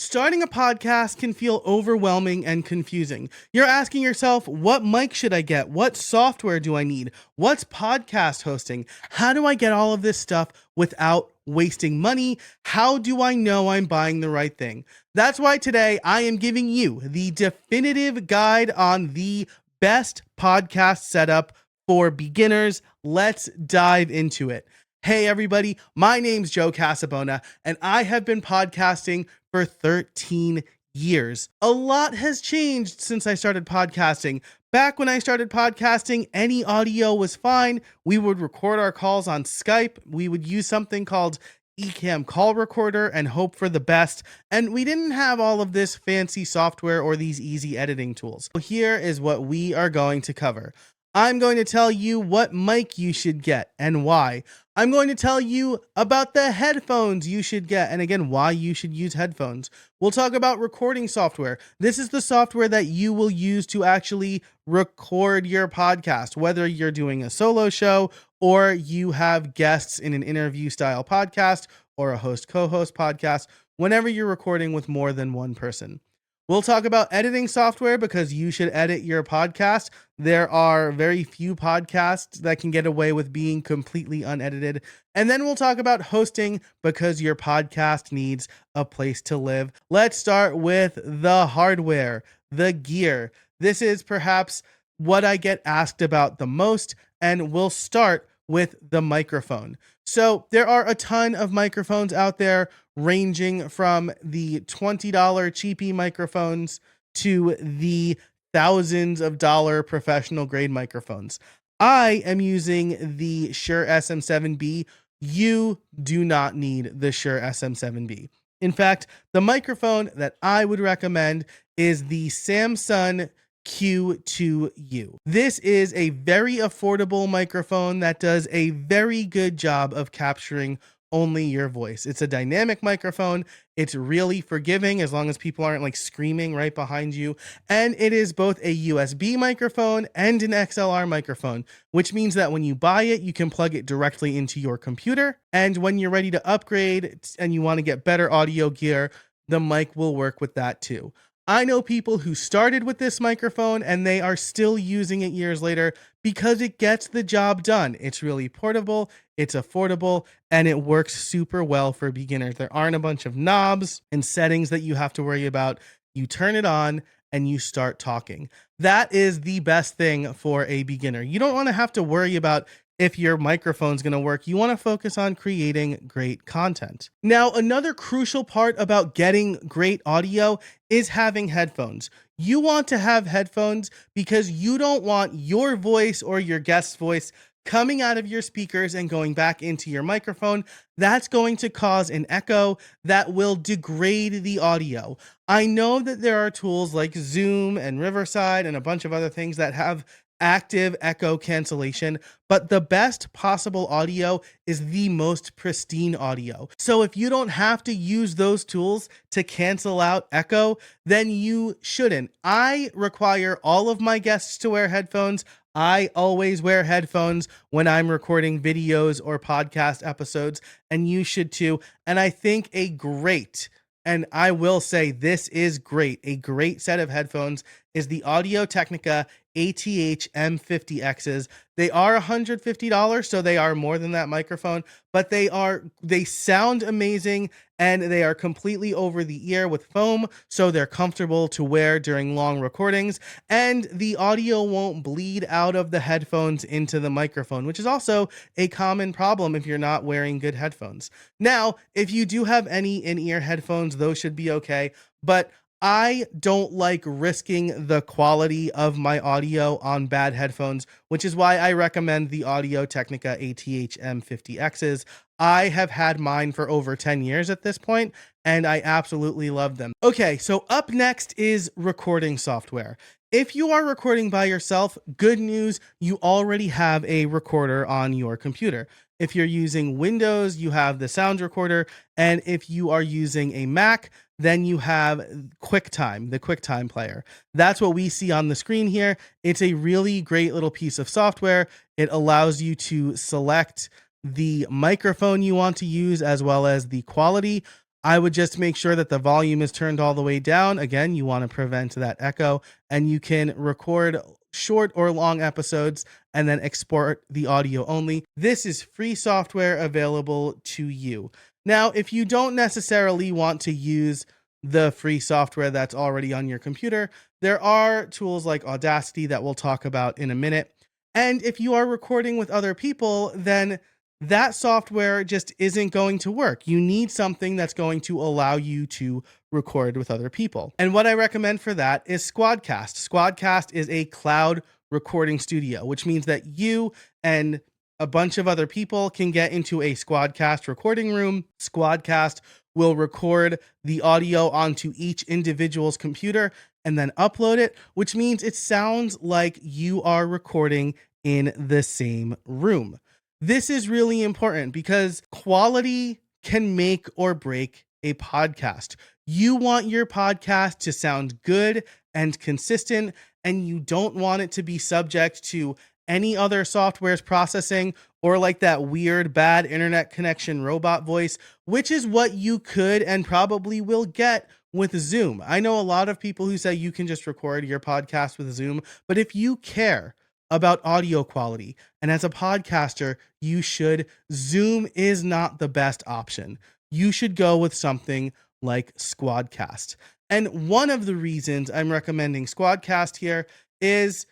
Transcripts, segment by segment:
Starting a podcast can feel overwhelming and confusing. You're asking yourself, what mic should I get? What software do I need? What's podcast hosting? How do I get all of this stuff without wasting money? How do I know I'm buying the right thing? That's why today I am giving you the definitive guide on the best podcast setup for beginners. Let's dive into it. Hey everybody, my name's Joe Casabona, and I have been podcasting for 13 years. A lot has changed since I started podcasting. Back when I started podcasting, any audio was fine. We would record our calls on Skype. We would use something called Ecamm Call Recorder and hope for the best. And we didn't have all of this fancy software or these easy editing tools. So here is what we are going to cover. I'm going to tell you what mic you should get and why. I'm going to tell you about the headphones you should get and again, why you should use headphones. We'll talk about recording software. This is the software that you will use to actually record your podcast, whether you're doing a solo show or you have guests in an interview style podcast or a host co-host podcast, whenever you're recording with more than one person. We'll talk about editing software because you should edit your podcast. There are very few podcasts that can get away with being completely unedited. And then we'll talk about hosting because your podcast needs a place to live. Let's start with the hardware, the gear. This is perhaps what I get asked about the most, and we'll start with the microphone. So there are a ton of microphones out there, ranging from the $20 cheapy microphones to the thousands of dollar professional grade microphones. I am using the Shure SM7B. You do not need the Shure SM7B. In fact, the microphone that I would recommend is the Samson Q2U. This is a very affordable microphone that does a very good job of capturing only your voice. It's a dynamic microphone. It's really forgiving as long as people aren't like screaming right behind you. And it is both a USB microphone and an XLR microphone, which means that when you buy it, you can plug it directly into your computer. And when you're ready to upgrade and you want to get better audio gear, the mic will work with that too. I know people who started with this microphone and they are still using it years later because it gets the job done. It's really portable, it's affordable, and it works super well for beginners. There aren't a bunch of knobs and settings that you have to worry about. You turn it on and you start talking. That is the best thing for a beginner. You don't want to have to worry about if your microphone's going to work. You want to focus on creating great content. Now, another crucial part about getting great audio is having headphones. You want to have headphones because you don't want your voice or your guest's voice coming out of your speakers and going back into your microphone. That's going to cause an echo that will degrade the audio. I know that there are tools like Zoom and Riverside and a bunch of other things that have active echo cancellation, but the best possible audio is the most pristine audio. So if you don't have to use those tools to cancel out echo, then you shouldn't. I require all of my guests to wear headphones. I always wear headphones when I'm recording videos or podcast episodes, and you should too. And I think and I will say this is great, a great set of headphones is the Audio-Technica ATH M50Xs. They are $150, so they are more than that microphone, but they sound amazing and they are completely over the ear with foam, so they're comfortable to wear during long recordings, and the audio won't bleed out of the headphones into the microphone, which is also a common problem if you're not wearing good headphones. Now, if you do have any in-ear headphones, those should be okay, but I don't like risking the quality of my audio on bad headphones, which is why I recommend the Audio-Technica ATH M50Xs. I have had mine for over 10 years at this point, and I absolutely love them. Okay, so up next is recording software. If you are recording by yourself, good news, you already have a recorder on your computer. If you're using Windows, you have the sound recorder, and if you are using a Mac, then you have QuickTime, the QuickTime player. That's what we see on the screen here. It's a really great little piece of software. It allows you to select the microphone you want to use as well as the quality. I would just make sure that the volume is turned all the way down. Again, you want to prevent that echo, and you can record short or long episodes and then export the audio only. This is free software available to you. Now, if you don't necessarily want to use the free software that's already on your computer, there are tools like Audacity that we'll talk about in a minute. And if you are recording with other people, then that software just isn't going to work. You need something that's going to allow you to record with other people. And what I recommend for that is Squadcast. Squadcast is a cloud recording studio, which means that you and a bunch of other people can get into a Squadcast recording room. Squadcast will record the audio onto each individual's computer and then upload it, which means it sounds like you are recording in the same room. This is really important because quality can make or break a podcast. You want your podcast to sound good and consistent, and you don't want it to be subject to any other software's processing or like that weird bad internet connection robot voice, which is what you could and probably will get with Zoom. I know a lot of people who say you can just record your podcast with Zoom, but if you care about audio quality, and as a podcaster, you should, Zoom is not the best option. You should go with something like Squadcast. And one of the reasons I'm recommending Squadcast here is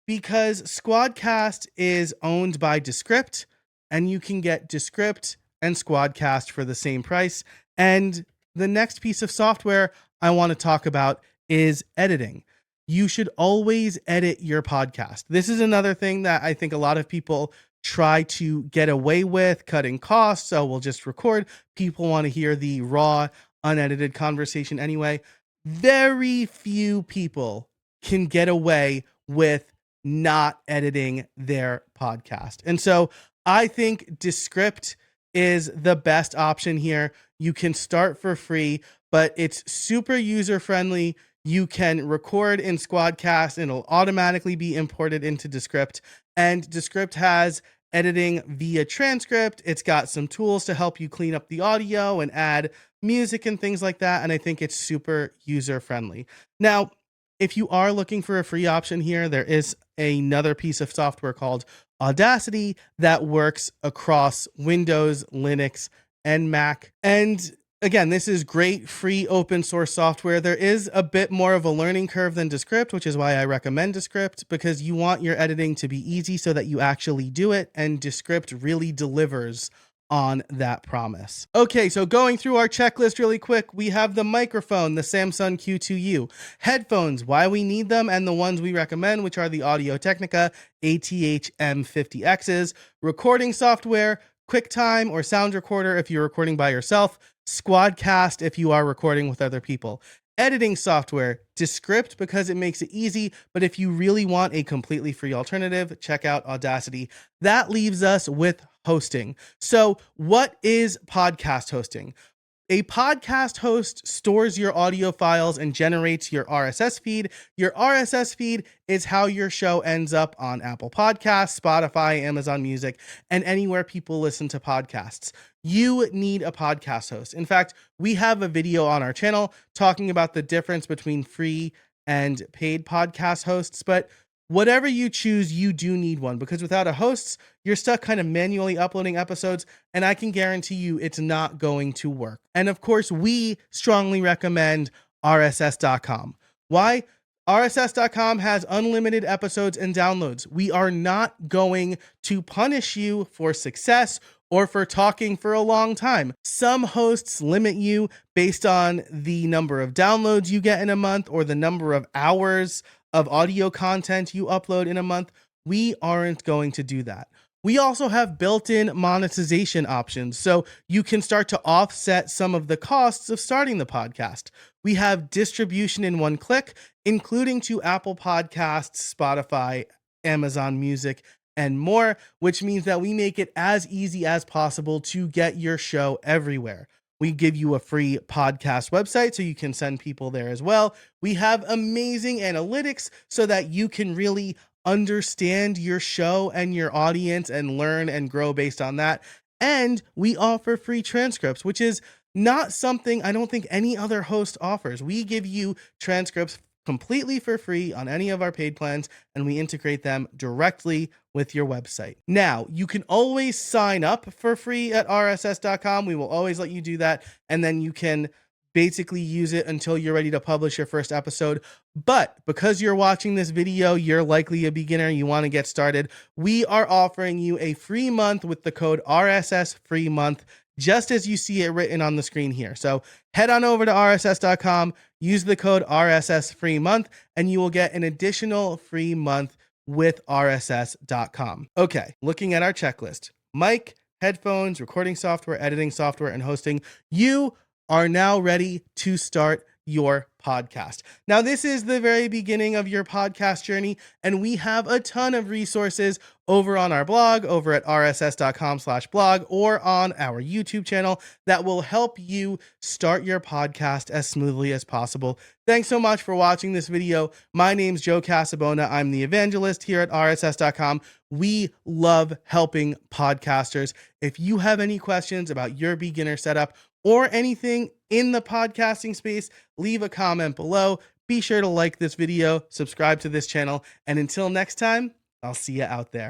because Squadcast is owned by Descript, and you can get Descript and Squadcast for the same price. And the next piece of software I want to talk about is editing. You should always edit your podcast. This is another thing that I think a lot of people try to get away with, cutting costs. So we'll just record. People want to hear the raw, unedited conversation anyway. Very few people can get away with not editing their podcast. And so I think Descript is the best option here. You can start for free, but it's super user-friendly. You can record in Squadcast and it'll automatically be imported into Descript. And Descript has editing via transcript. It's got some tools to help you clean up the audio and add music and things like that. And I think it's super user-friendly. Now, if you are looking for a free option here, there is another piece of software called Audacity that works across Windows, Linux, and Mac. And again, this is great free open source software. There is a bit more of a learning curve than Descript, which is why I recommend Descript, because you want your editing to be easy so that you actually do it, and Descript really delivers on that promise. Okay, so going through our checklist really quick, we have the microphone, the Samson Q2U, headphones, why we need them, and the ones we recommend, which are the Audio-Technica ATH-M50Xs, recording software, QuickTime or Sound Recorder if you're recording by yourself, Squadcast if you are recording with other people. Editing software, Descript because it makes it easy, but if you really want a completely free alternative, check out Audacity. That leaves us with hosting. So what is podcast hosting? A podcast host stores your audio files and generates your RSS feed. Your RSS feed is how your show ends up on Apple Podcasts, Spotify, Amazon Music, and anywhere people listen to podcasts. You need a podcast host. In fact, we have a video on our channel talking about the difference between free and paid podcast hosts, but whatever you choose, you do need one, because without a host, you're stuck kind of manually uploading episodes, and I can guarantee you it's not going to work. And of course, we strongly recommend RSS.com. Why? RSS.com has unlimited episodes and downloads. We are not going to punish you for success or for talking for a long time. Some hosts limit you based on the number of downloads you get in a month or the number of hours of audio content you upload in a month. We aren't going to do that. We also have built-in monetization options, so you can start to offset some of the costs of starting the podcast. We have distribution in one click, including to Apple Podcasts, Spotify, Amazon Music, and more, which means that we make it as easy as possible to get your show everywhere. We give you a free podcast website so you can send people there as well. We have amazing analytics so that you can really understand your show and your audience and learn and grow based on that. And we offer free transcripts, which is not something I don't think any other host offers. We give you transcripts completely for free on any of our paid plans, and we integrate them directly with your website. Now, you can always sign up for free at rss.com. We will always let you do that, and then you can basically use it until you're ready to publish your first episode. But because you're watching this video, you're likely a beginner, you want to get started, we are offering you a free month with the code RSSFREEMONTH, just as you see it written on the screen here. So head on over to rss.com, use the code RSSFREEMONTH, and you will get an additional free month with rss.com. Okay, looking at our checklist: mic, headphones, recording software, editing software, and hosting. You are now ready to start your podcast. Now, this is the very beginning of your podcast journey, and we have a ton of resources over on our blog, over at rss.com/blog, or on our YouTube channel that will help you start your podcast as smoothly as possible. Thanks so much for watching this video. My name's Joe Casabona. I'm the evangelist here at rss.com. We love helping podcasters. If you have any questions about your beginner setup or anything in the podcasting space, leave a comment below. Be sure to like this video, subscribe to this channel, and until next time, I'll see you out there.